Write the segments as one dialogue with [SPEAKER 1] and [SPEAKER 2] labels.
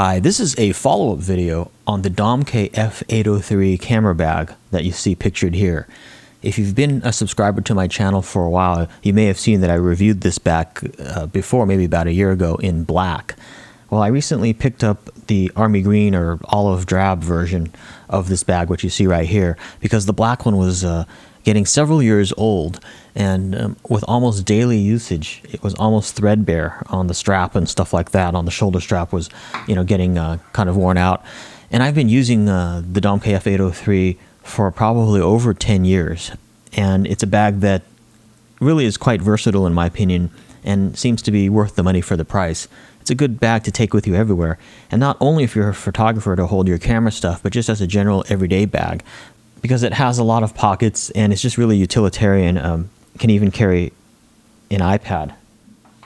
[SPEAKER 1] Hi, this is a follow-up video on the Domke f803 camera bag that you see pictured here. If you've been a subscriber to my channel for a while, you may have seen that I reviewed this bag before, maybe about a year ago, in black. Well, I recently picked up the army green or olive drab version of this bag, which you see right here, because the black one was getting several years old, and with almost daily usage, it was almost threadbare on the strap and stuff like that. On the shoulder strap was, getting kind of worn out. And I've been using the Domke f803 for probably over 10 years, and it's a bag that really is quite versatile in my opinion, and seems to be worth the money for the price. It's a good bag to take with you everywhere, and not only if you're a photographer to hold your camera stuff, but just as a general everyday bag, because it has a lot of pockets and it's just really utilitarian. Can even carry an iPad.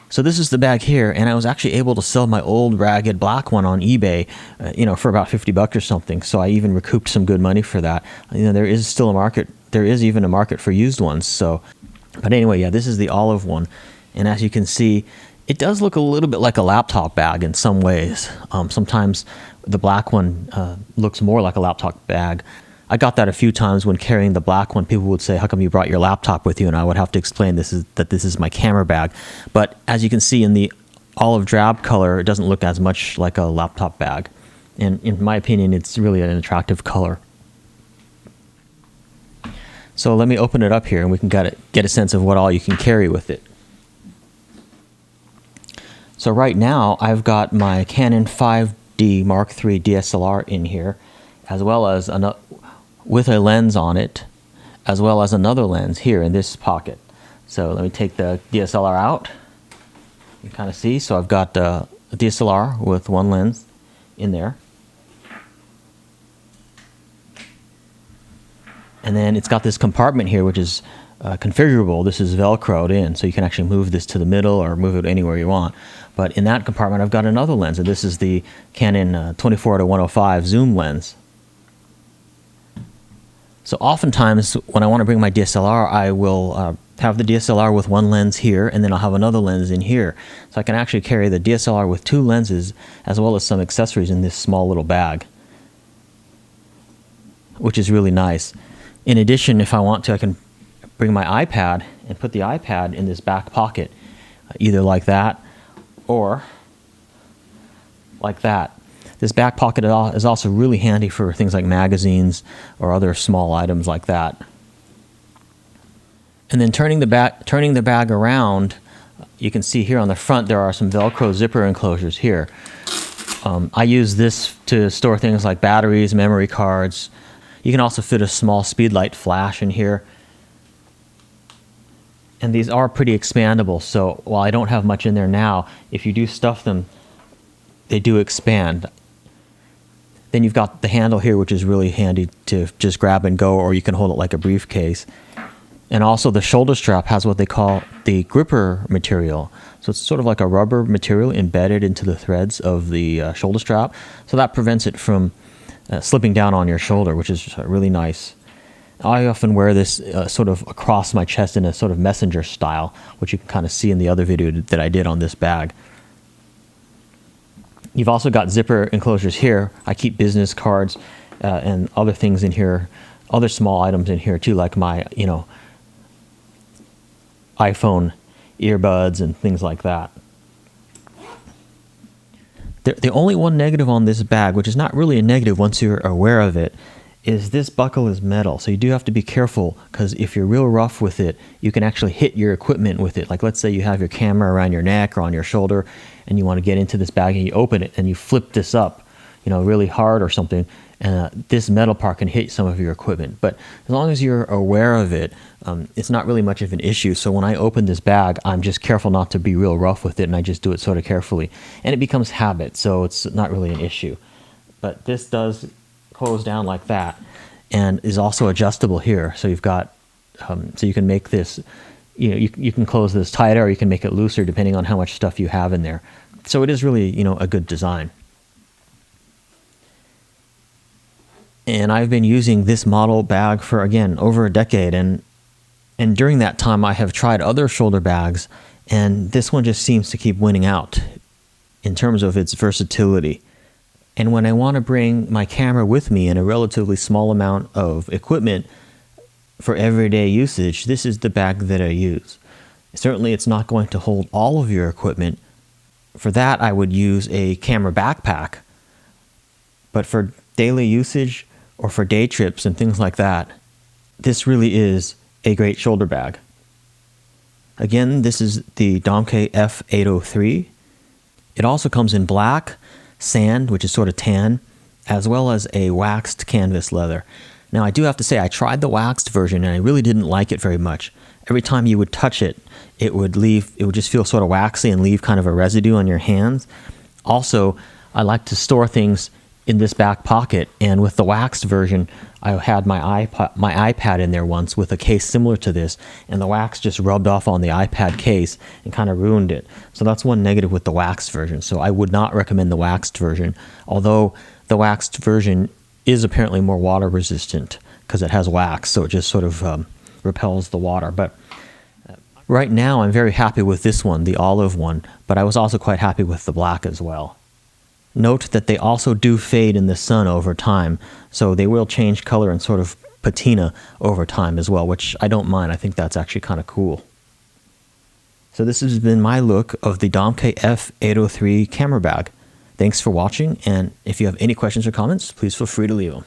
[SPEAKER 1] So this is the bag here, and I was actually able to sell my old ragged black one on eBay, for about $50 or something. So I even recouped some good money for that. There is still a market. There is even a market for used ones. So, but anyway, yeah, this is the olive one, and as you can see, it does look a little bit like a laptop bag in some ways. Sometimes the black one looks more like a laptop bag. I got that a few times when carrying the black one. People would say, "How come you brought your laptop with you?" And I would have to explain that this is my camera bag. But as you can see in the olive drab color, it doesn't look as much like a laptop bag. And in my opinion, it's really an attractive color. So let me open it up here, and we can get a sense of what all you can carry with it. So right now, I've got my Canon 5D Mark III DSLR in here, as well as with a lens on it, as well as another lens here in this pocket. So let me take the DSLR out. You can kind of see. So I've got a DSLR with one lens in there. And then it's got this compartment here, which is configurable. This is Velcroed in, so you can actually move this to the middle or move it anywhere you want. But in that compartment, I've got another lens, and this is the Canon 24-105 zoom lens. So oftentimes, when I want to bring my DSLR, I will have the DSLR with one lens here, and then I'll have another lens in here. So I can actually carry the DSLR with two lenses, as well as some accessories in this small little bag, which is really nice. In addition, if I want to, I can bring my iPad and put the iPad in this back pocket, either like that or like that. This back pocket is also really handy for things like magazines or other small items like that. And then turning the bag around, you can see here on the front there are some Velcro zipper enclosures here. I use this to store things like batteries, memory cards. You can also fit a small speedlight flash in here. And these are pretty expandable, so while I don't have much in there now, if you do stuff them, they do expand. Then you've got the handle here, which is really handy to just grab and go, or you can hold it like a briefcase. And also the shoulder strap has what they call the gripper material. So it's sort of like a rubber material embedded into the threads of the shoulder strap. So that prevents it from slipping down on your shoulder, which is really nice. I often wear this sort of across my chest in a sort of messenger style, which you can kind of see in the other video that I did on this bag. You've also got zipper enclosures here. I keep business cards and other things in here, other small items in here too, like my, iPhone earbuds and things like that. The only one negative on this bag, which is not really a negative once you're aware of it, is this buckle is metal. So you do have to be careful, because if you're real rough with it, you can actually hit your equipment with it. Like let's say you have your camera around your neck or on your shoulder, and you want to get into this bag and you open it and you flip this up, really hard or something, and this metal part can hit some of your equipment. But as long as you're aware of it, it's not really much of an issue. So when I open this bag, I'm just careful not to be real rough with it, and I just do it sort of carefully. And it becomes habit, so it's not really an issue. But this does close down like that, and is also adjustable here. So you've got, so you can make this, you can close this tighter, or you can make it looser depending on how much stuff you have in there. So it is really, a good design. And I've been using this model bag for, again, over a decade, and during that time I have tried other shoulder bags, and this one just seems to keep winning out in terms of its versatility. And when I want to bring my camera with me in a relatively small amount of equipment for everyday usage, this is the bag that I use. Certainly it's not going to hold all of your equipment. For that, I would use a camera backpack. But for daily usage or for day trips and things like that, this really is a great shoulder bag. Again, this is the Domke f803. It also comes in black, sand, which is sort of tan, as well as a waxed canvas leather. Now, I do have to say, I tried the waxed version and I really didn't like it very much. Every time you would touch it, it would just feel sort of waxy and leave kind of a residue on your hands. Also, I like to store things in this back pocket, and with the waxed version, I had my iPad in there once with a case similar to this, and the wax just rubbed off on the iPad case and kind of ruined it. So that's one negative with the waxed version. So I would not recommend the waxed version, although the waxed version is apparently more water resistant because it has wax, so it just sort of repels the water. But right now I'm very happy with this one, the olive one, but I was also quite happy with the black as well. Note that they also do fade in the sun over time, so they will change color and sort of patina over time as well, which I don't mind. I think that's actually kind of cool. So this has been my look of the Domke f803 camera bag. Thanks for watching, and if you have any questions or comments, please feel free to leave them.